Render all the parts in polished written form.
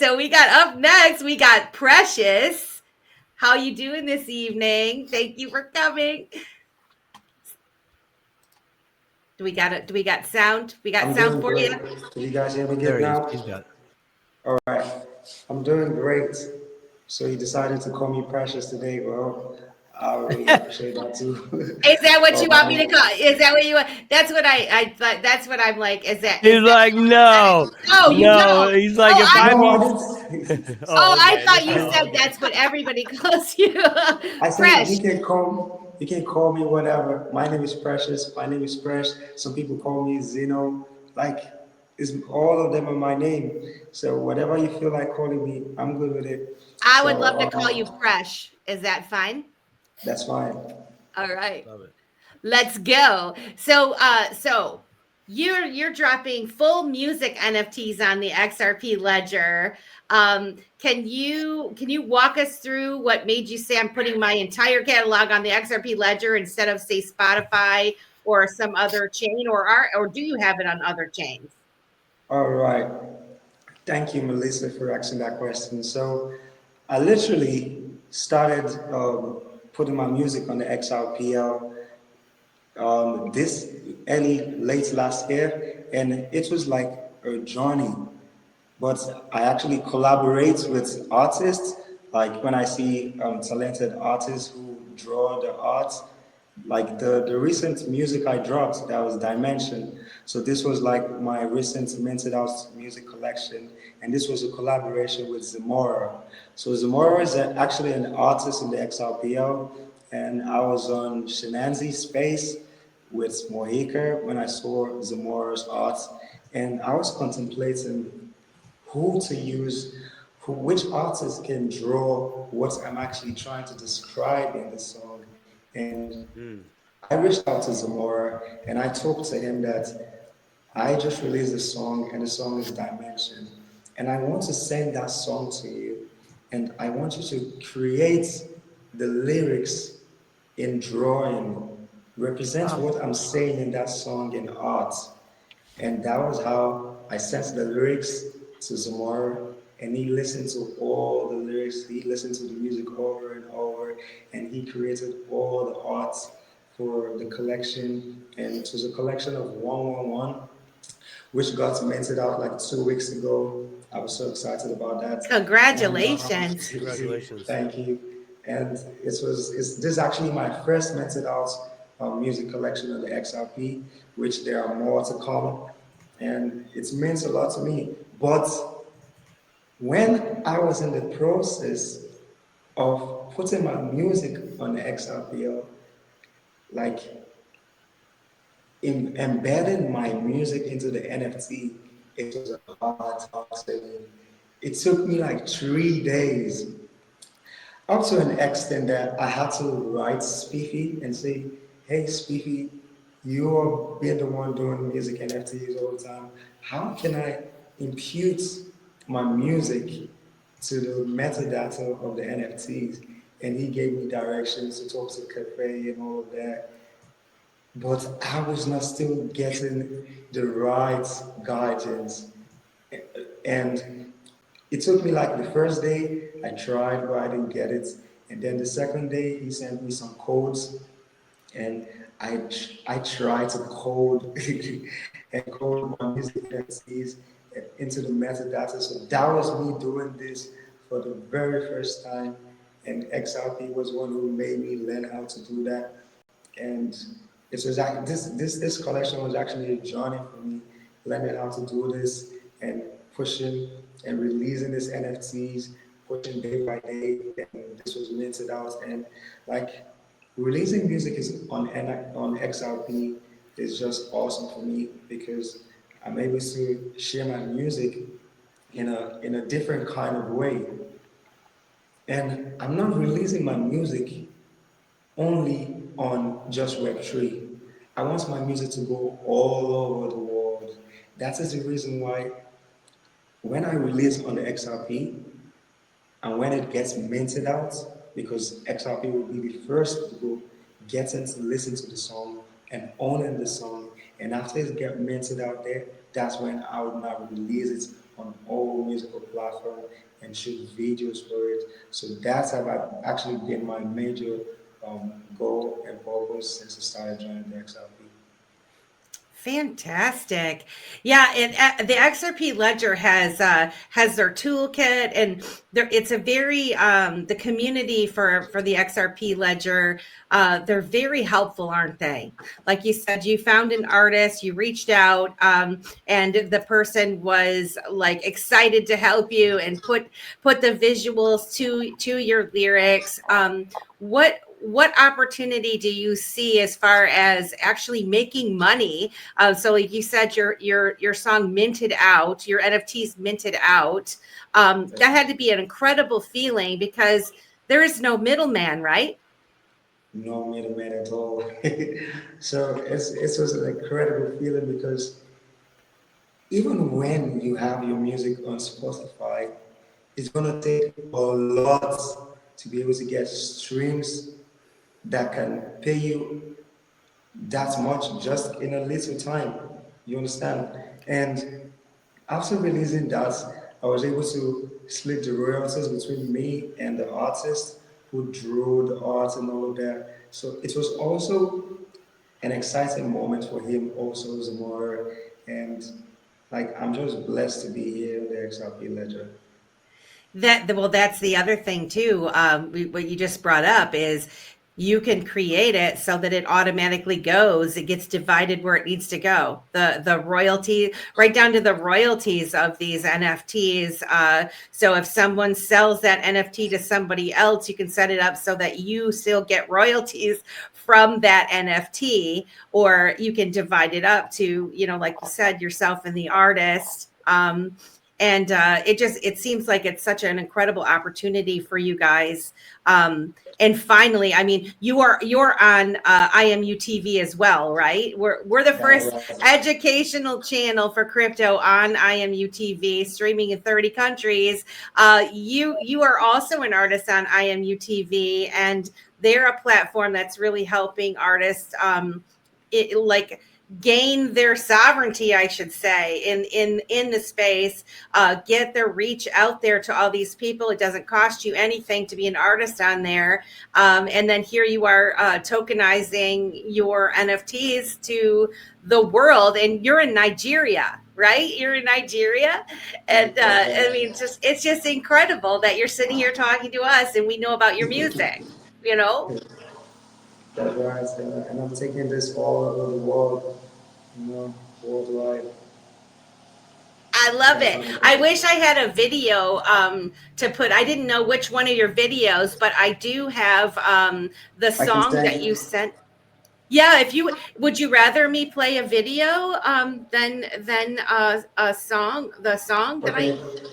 So we got up next, we got Precious. How you doing this evening? Thank you for coming. Do we got sound? We got I'm sound doing for you? great. Can you guys hear me There good he is. now? He's got it. All right. I'm doing great. So you decided to call me Precious today, bro. I really appreciate that too. Is that what All you want me right. to call? Is that what you want? That's what I thought. That's what I'm like. He's like, no, No, you no. don't. He's like, Oh, if I No, I meet. didn't. oh, Oh, I okay. thought you I, said that's what everybody calls you. I say Fresh. you can call me whatever. My name is Precious. My name is Fresh. Some people call me Zeno. Like, it's all of them are my name. So whatever you feel like calling me, I'm good with it. I would love So to call you Fresh. Is that fine? that's fine. All right. Love it. Let's go. So you're dropping full music NFTs on the XRP ledger. Can you walk us through what made you say I'm putting my entire catalog on the XRP ledger instead of say Spotify or some other chain, or do you have it on other chains? All right. Thank you, Melissa, for asking that question. So I literally started putting my music on the XRPL this late last year, and it was like a journey. But I actually collaborate with artists. Like when I see talented artists who draw the art, like the recent music I dropped, that was Dimension. So this was like my recent minted out music collection, and this was a collaboration with Zamora. So Zamora is actually an artist in the XRPL, and I was on Shenanzi Space with Mohica when I saw Zamora's art, and I was contemplating who to use, which artist can draw what I'm actually trying to describe in the song. And Mm. I reached out to Zamora and I talked to him that I just released a song and the song is Dimension. And I want to send that song to you. And I want you to create the lyrics in drawing, represent Wow. what I'm saying in that song in art. And that was how I sent the lyrics to Zamora, and he listened to all the lyrics. He listened to the music over and over, and he created all the art for the collection. And it was a collection of 111, which got minted out like 2 weeks ago. I was so excited about that. And Congratulations. Congratulations. thank you. And this is actually my first minted out music collection on the XRP, which there are more to come. And it means a lot to me. But when I was in the process of putting my music on the XRPL, like embedding my music into the NFT, it was a hard task. It took me like 3 days, up to an extent that I had to write Spiffy and say, hey, Spiffy, you're being the one doing music NFTs all the time. How can I impute my music to the metadata of the NFTs? And he gave me directions to talk to Cafe and all of that. But I was not still getting the right guidance. And it took me like the first day, I tried, but I didn't get it. And then the second day, he sent me some codes, and I tried to code and code my music NFTs into the metadata. So that was me doing this for the very first time. And XRP was one who made me learn how to do that. And it was like this collection was actually a journey for me, learning how to do this and pushing and releasing these NFTs, pushing day by day, and this was minted out. And like releasing music is on XRP is just awesome for me because I'm able to share my music in a different kind of way. And I'm not releasing my music only on just Web3. I want my music to go all over the world. That is the reason why when I release on the XRP and when it gets minted out, because XRP will be the first people getting to listen to the song and owning the song. And after it gets minted out there, that's when I would now release it on all musical platforms and shoot videos for it. So that's have actually been my major goal and purpose since I started joining the XRP. Fantastic. Yeah, and the XRP Ledger has their toolkit, and it's a very the community for the XRP Ledger, they're very helpful, aren't they? Like you said, you found an artist, you reached out, and the person was like excited to help you and put the visuals to your lyrics. What opportunity do you see as far as actually making money? So like you said, your song minted out, your NFTs minted out. That had to be an incredible feeling because there is no middleman, right? No middleman at all. So it was an incredible feeling because even when you have your music on Spotify, it's gonna take a lot to be able to get streams that can pay you that much just in a little time. You understand? And after releasing that, I was able to split the royalties between me and the artist who drew the art and all of that. So it was also an exciting moment for him, also Zamora. And like I'm just blessed to be here in the XRP Ledger. Well, that's the other thing too. What you just brought up is you can create it so that it automatically goes. It gets divided where it needs to go. The royalty, right down to the royalties of these NFTs. So if someone sells that NFT to somebody else, you can set it up so that you still get royalties from that NFT, or you can divide it up to, like you said, yourself and the artist. And it seems like it's such an incredible opportunity for you guys. And finally, I mean, you're on IMU TV as well, right? We're the That's first right. educational channel for crypto on IMU TV, streaming in 30 countries. You are also an artist on IMU TV, and they're a platform that's really helping artists like gain their sovereignty, I should say, in the space, get their reach out there to all these people. It doesn't cost you anything to be an artist on there. And then here you are tokenizing your NFTs to the world, and you're in Nigeria, right? You're in Nigeria. And I mean, it's just incredible that you're sitting here talking to us and we know about your music, you know? That's right. And I'm taking this all over the world, worldwide. I love That's it. what I wish I had a video to put. I didn't know which one of your videos, but I do have the I can song send that you you. sent. Yeah, if you would you rather me play a video than a song, the song that I. Okay.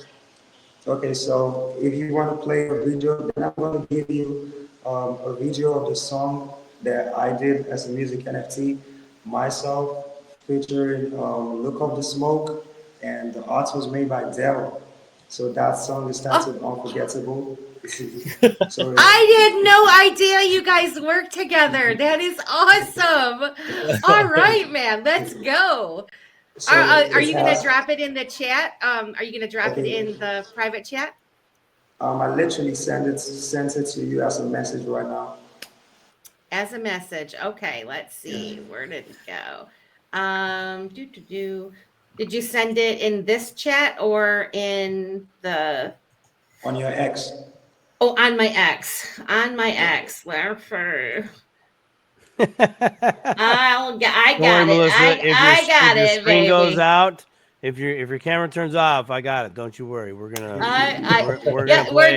Okay, so if you want to play a video, then I'm going to give you a video of the song that I did as a music NFT myself, featuring Look Up the Smoke, and the art was made by Dell. So that song is Oh, titled Unforgettable. So, I had no idea you guys work together. That is awesome. All right, man, let's go. Are it you gonna has, drop it in the chat? Are you gonna drop it okay, in the private chat? I literally sent it to you as a message right now. As a message. Okay, let's Yeah. see. Where did it go? Did you send it in this chat or in the On your X. on my X? On my X. Where for I Don't worry, got it. Melissa. I If got your it, screen goes baby. out, if your camera turns off, I got it. Don't you worry. I We're gonna yeah, play we're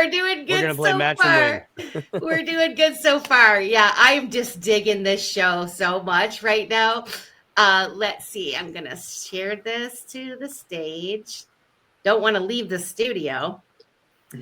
doing we're good gonna play so match and win. far. We're doing good so far. Yeah, I'm just digging this show so much right now. Let's see. I'm gonna share this to the stage. Don't want to leave the studio.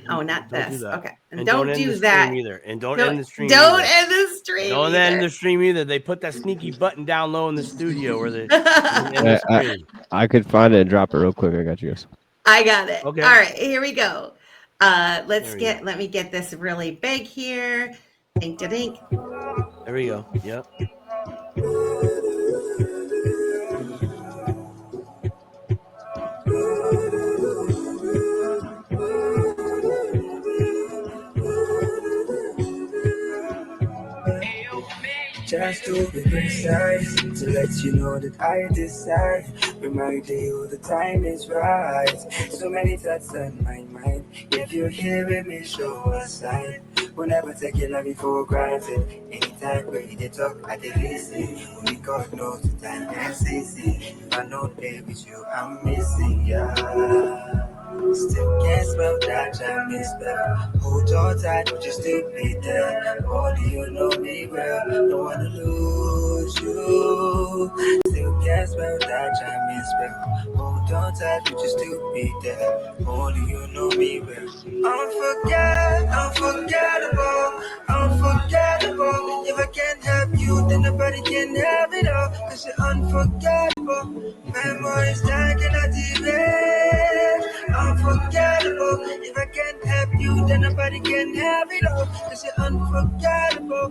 Oh, not Don't do this. that. Okay. And And don't don't end the do stream that. either. And don't Don't end the stream don't either. end the stream Don't end either. the stream either. They put that sneaky button down low in the studio where you can end the I, I stream. I could find it and drop it real quick. I got you guys. I got it. All Okay. right, here we go. There we go. Let me get this really big here. Dink to dink. There we go. Yep. Just to be precise, to let you know that I decide. Remind you the time is right. So many thoughts on my mind. If you're hearing me, show a sign. We'll never take your love for granted. Anytime we they talk, I they listen. Only God knows the time and see. If I know they with you, I'm missing ya. Still can't smell that jam is there. Hold on tight, would you still be there? Only you know me well, don't wanna lose you. Still can't smell that jam is well. Hold on tight, would you still be there? Only you know me well. Unforgettable, unforgettable. If I can't have you, then nobody can have it all. Cause you're unforgettable. Memories that cannot erase. Unforgettable. If I can't have you, then nobody can have it all. Cause you're unforgettable.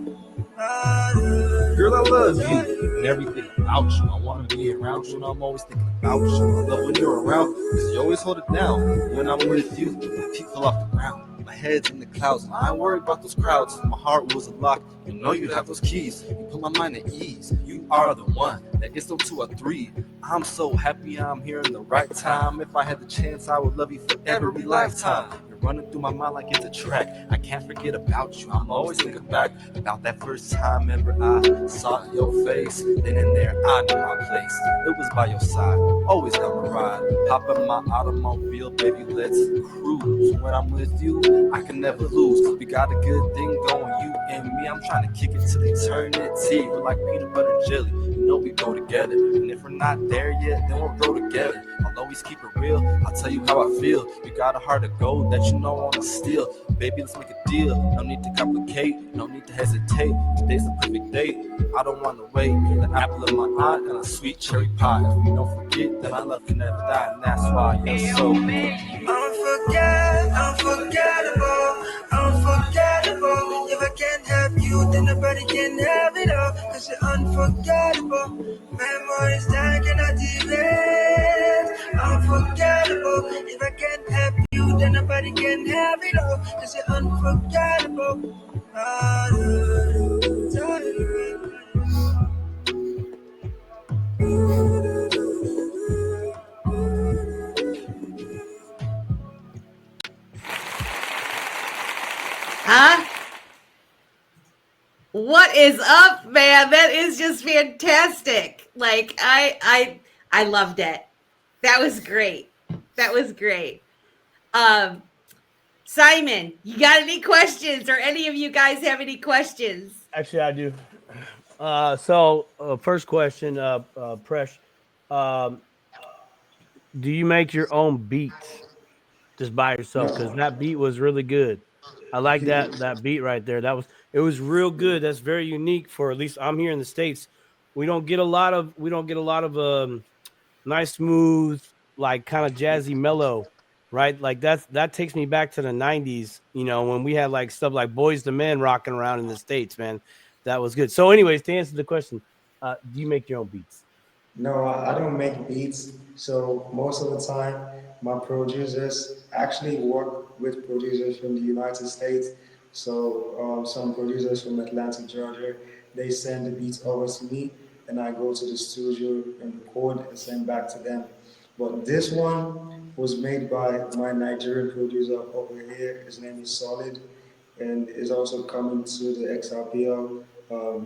Girl, I love you and everything about you. I wanna be around you and I'm always thinking about you. I love when you're around, cause you always hold it down. When I'm with you, my feet fell off the ground. My head's in the clouds and I ain't worried about those crowds. My heart was unlocked, you know you have those keys. You put my mind at ease. You are the one that gets them 2 or 3. I'm so happy I'm here in the right time. If I had the chance, I would love you for every lifetime. You're running through my mind like it's a track. I can't forget about you. I'm always thinking back about that first time ever I saw your face. Then and there, I knew my place. It was by your side, always come a ride. Hop in my automobile, baby, let's cruise. When I'm with you, I can never lose. We got a good thing going, you and me. I'm trying to kick it till eternity. We're like peanut butter and jelly. You know we go together. And if we're not there yet, then we'll grow together. I'll always keep it real. I'll tell you how I feel. You got a heart of gold that you know I wanna steal. Baby, let's make a deal. No need to complicate, no need to hesitate. Today's the perfect date. I don't wanna wait. The apple of my eye and a sweet cherry pie. If we don't forget that my love can never die, and that's why you're so Unforgettable, unforgettable. If I can't have you, then nobody can have it all. Cause you're unforgettable. Memories that cannot erase. Unforgettable. If I can't have you, then nobody can have it all. Cause you're unforgettable. Huh? What is up, man? That is just fantastic. Like I loved it. That was great. That was great. Simon, you got any questions, or any of you guys have any questions? Actually, I do. So first question, Presh, um, do you make your own beats just by yourself? Because No. that beat was really good. I like that beat right there. It was real good. That's very unique for, at least I'm here in the States. We don't get a lot of nice, smooth, like kind of jazzy mellow, right? Like that takes me back to the '90s. You know, when we had like stuff like Boys to Men rocking around in the States, man. That was good. So, anyways, to answer the question, do you make your own beats? No, I don't make beats. So most of the time, my producers actually work with producers from the United States. So some producers from Atlanta, Georgia, they send the beats over to me, and I go to the studio and record and send back to them. But this one was made by my Nigerian producer over here. His name is Solid, and is also coming to the XRPL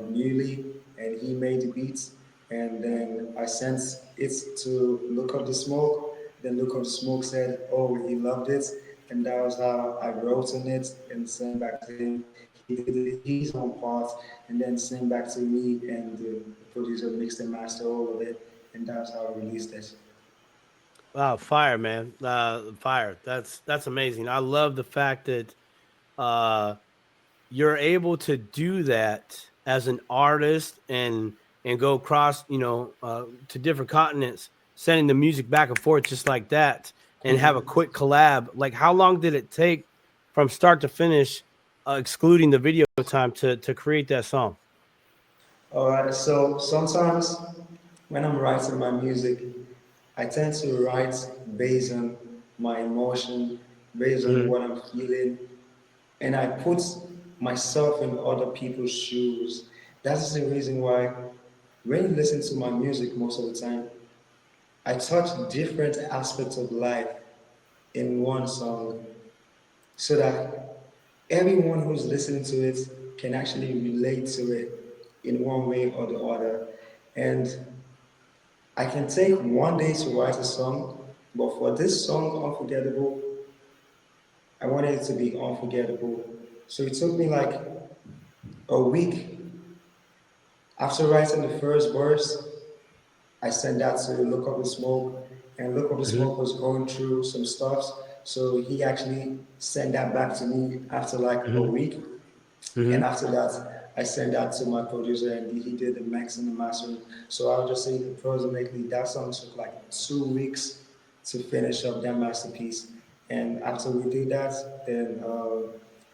newly, and he made the beats. And then I sent it to Look Up the Smoke. Then Look Up the Smoke said, "Oh, he loved it," and that was how I wrote on it and sent back to him. He did his own part, and then sent back to me, and the producer mixed and mastered all of it, and that's how I released it. Wow, fire, man. Fire. That's amazing. I love the fact that uh you're able to do that as an artist and go across, to different continents, sending the music back and forth just like that, and have a quick collab. Like, how long did it take from start to finish, excluding the video time, to create that song? All right, so sometimes when I'm writing my music, I tend to write based on my emotion, based on Mhm. what I'm feeling, and I put myself in other people's shoes. That's the reason why when you listen to my music most of the time, I touch different aspects of life in one song so that everyone who's listening to it can actually relate to it in one way or the other. And I can take one day to write a song, but for this song, Unforgettable, I wanted it to be unforgettable. So it took me like a week after writing the first verse. I sent that to Look Up the Smoke, and Look Up the Mhm. Smoke was going through some stuff. So he actually sent that back to me after like a Mhm. week. And Mhm. after that, I sent that to my producer, and he did the mix and the mastering. So I'll just say approximately that song took like 2 weeks to finish up that masterpiece. And after we did that, then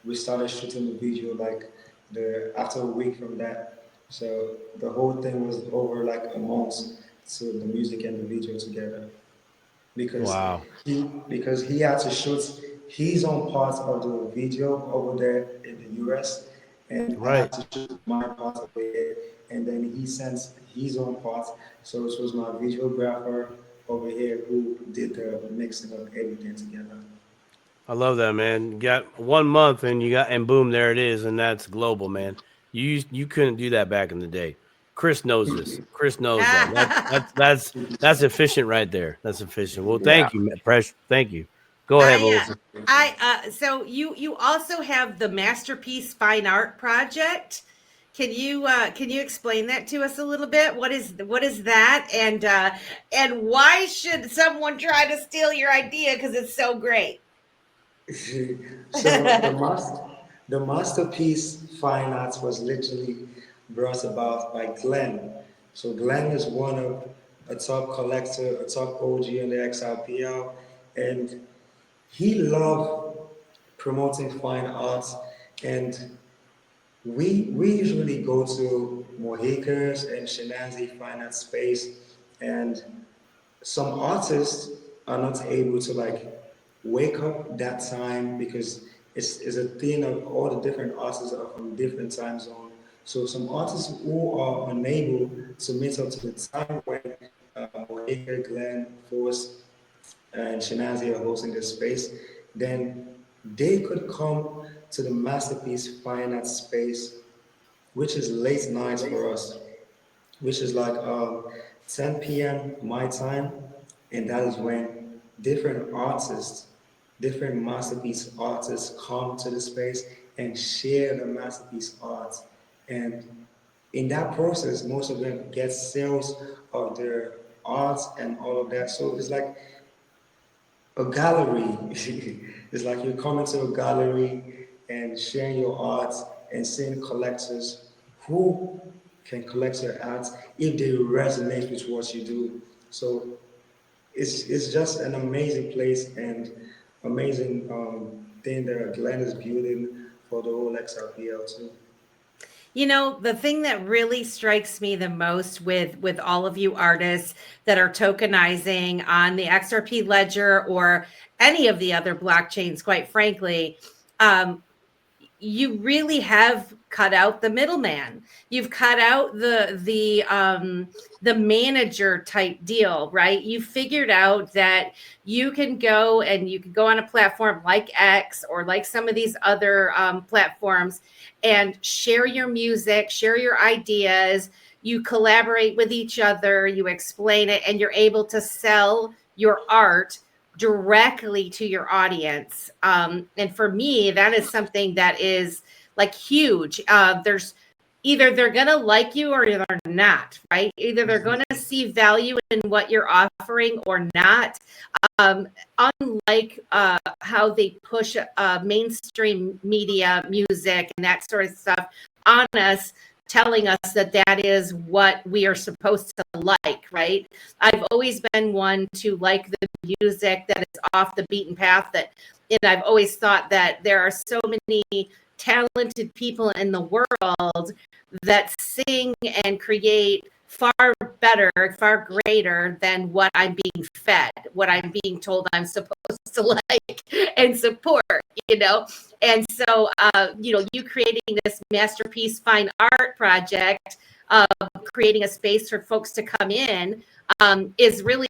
we started shooting the video like the after a week from that. So the whole thing was over like a month to the music and the video together because Wow. he had to shoot his own part of the video over there in the US, and I had Right. to shoot my part over here, and then he sent his own part. So it was my videographer over here who did the mixing of everything together. I love that, man. You got 1 month and you got, and boom, there it is, and that's global, man. You couldn't do that back in the day. Chris knows this. Chris knows that. That's efficient right there. That's efficient. Well, Yeah. thank you, Presh. Thank you. Go ahead, I Melissa. so you also have the Masterpiece Fine Art Project. Can you explain that to us a little bit? What is that, and why should someone try to steal your idea because it's so great? So the masterpiece fine arts was literally brought about by Glenn. So Glenn is one of a top collector, a top OG in the XRPL, and he loved promoting fine arts. And we usually go to Mohika's and Shenanzi fine art space, and some artists are not able to like wake up that time because it's a thing of all the different artists are from different time zones. So some artists who are unable to meet up to the time when Mohica, Glenn, Force, and Shinazi are hosting this space, then they could come to the Masterpiece Fine Arts space, which is late nights for us, which is like 10 p.m. my time, and that is when different artists, different masterpiece artists come to the space and share the masterpiece art. And in that process, most of them get sales of their art and all of that. So it's like a gallery. It's like you're coming to a gallery and sharing your art and seeing collectors who can collect your art if they resonate with what you do. So it's just an amazing place and amazing thing that Glenn is building for the whole XRPL too. You know, the thing that really strikes me the most with all of you artists that are tokenizing on the XRP ledger or any of the other blockchains, quite frankly, um, you really have cut out the middleman. You've cut out the manager type deal, right? You figured out that you can go and you can go on a platform like X or like some of these other platforms and share your music, share your ideas. You collaborate with each other, you explain it, and you're able to sell your art directly to your audience. And for me, that is something that is like huge. There's either they're going to like you or they're not, right? Either they're going to see value in what you're offering or not. Um, Unlike how they push mainstream media, music, and that sort of stuff on us, telling us that that is what we are supposed to like, right? I've always been one to like the music that is off the beaten path, that, and I've always thought that there are so many talented people in the world that sing and create far better, far greater than what I'm being fed, what I'm being told I'm supposed to like and support, you know? And so, you creating this masterpiece fine art project, creating a space for folks to come in, is really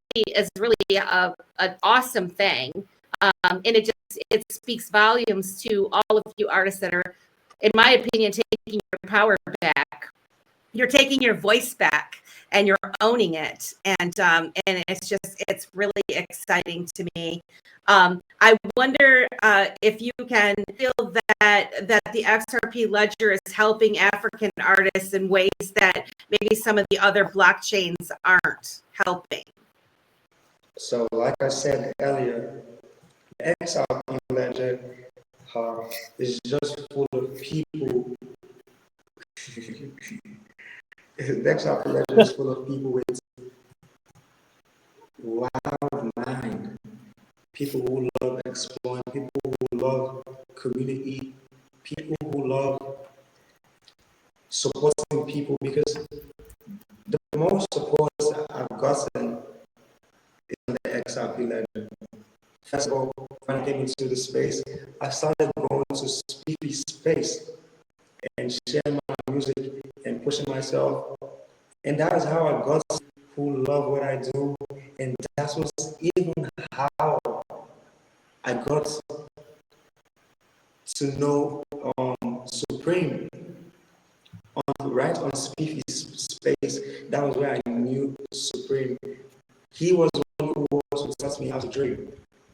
an awesome thing. And it speaks volumes to all of you artists that are, in my opinion, taking your power back. You're taking your voice back and you're owning it, and it's really exciting to me. I wonder if you can feel that the XRP ledger is helping African artists in ways that maybe some of the other blockchains aren't helping. So, like I said earlier, the XRP ledger is just full of people. The XRP ledger is full of people with wild mind, people who love exploring, people who love community, people who love supporting people, because the most support I've gotten is on the XRP ledger. First of all, when I came into the space, I started going to speaky space and sharing my music and pushing myself. And that is how I got who love what I do. And that was even how I got to know Supreme on Spiffy space. That was where I knew Supreme. He was the one who also taught me how to trade.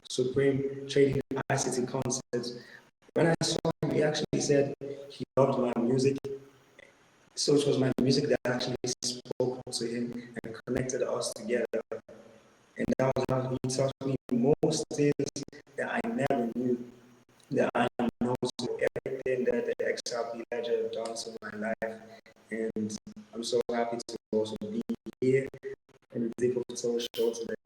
Supreme trading ICT concepts. When I saw him, he actually said he loved my music. So it was my music that actually spoke to him and connected us together. And that was how he taught me most things that I never knew, that I know, so everything that the XRP ledger has done to my life. And I'm so happy to also be here in the Deep of Soul show today.